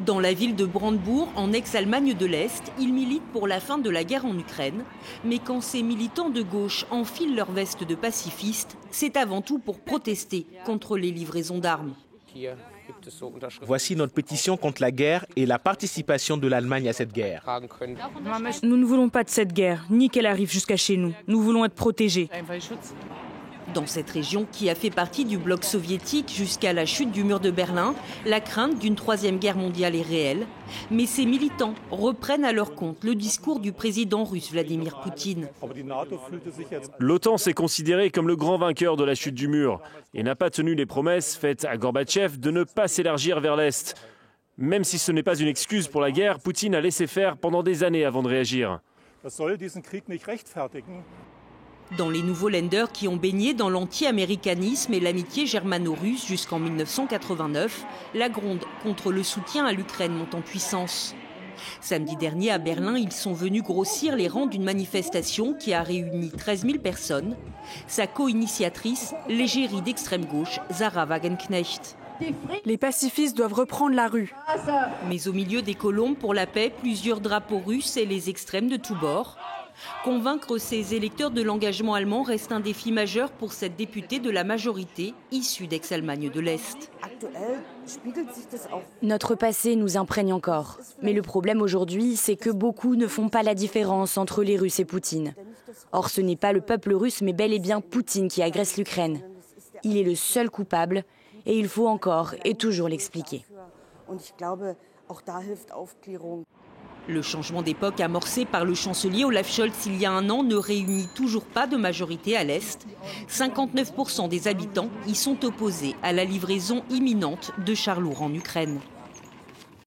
Dans la ville de Brandebourg, en ex-Allemagne de l'Est, ils militent pour la fin de la guerre en Ukraine. Mais quand ces militants de gauche enfilent leur veste de pacifistes, c'est avant tout pour protester contre les livraisons d'armes. Voici notre pétition contre la guerre et la participation de l'Allemagne à cette guerre. Nous ne voulons pas de cette guerre, ni qu'elle arrive jusqu'à chez nous. Nous voulons être protégés. Dans cette région qui a fait partie du bloc soviétique jusqu'à la chute du mur de Berlin, la crainte d'une troisième guerre mondiale est réelle. Mais ces militants reprennent à leur compte le discours du président russe Vladimir Poutine. L'OTAN s'est considéré comme le grand vainqueur de la chute du mur et n'a pas tenu les promesses faites à Gorbatchev de ne pas s'élargir vers l'Est. Même si ce n'est pas une excuse pour la guerre, Poutine a laissé faire pendant des années avant de réagir. Dans les nouveaux Länder qui ont baigné dans l'anti-américanisme et l'amitié germano-russe jusqu'en 1989, la gronde contre le soutien à l'Ukraine monte en puissance. Samedi dernier à Berlin, ils sont venus grossir les rangs d'une manifestation qui a réuni 13 000 personnes. Sa co-initiatrice, l'égérie d'extrême gauche, Sarah Wagenknecht. Les pacifistes doivent reprendre la rue. Mais au milieu des colombes pour la paix, plusieurs drapeaux russes et les extrêmes de tous bords. Convaincre ces électeurs de l'engagement allemand reste un défi majeur pour cette députée de la majorité issue d'ex-Allemagne de l'Est. Notre passé nous imprègne encore. Mais le problème aujourd'hui, c'est que beaucoup ne font pas la différence entre les Russes et Poutine. Or, ce n'est pas le peuple russe, mais bel et bien Poutine qui agresse l'Ukraine. Il est le seul coupable et il faut encore et toujours l'expliquer. Le changement d'époque amorcé par le chancelier Olaf Scholz il y a un an ne réunit toujours pas de majorité à l'Est. 59% des habitants y sont opposés à la livraison imminente de chars lourds en Ukraine.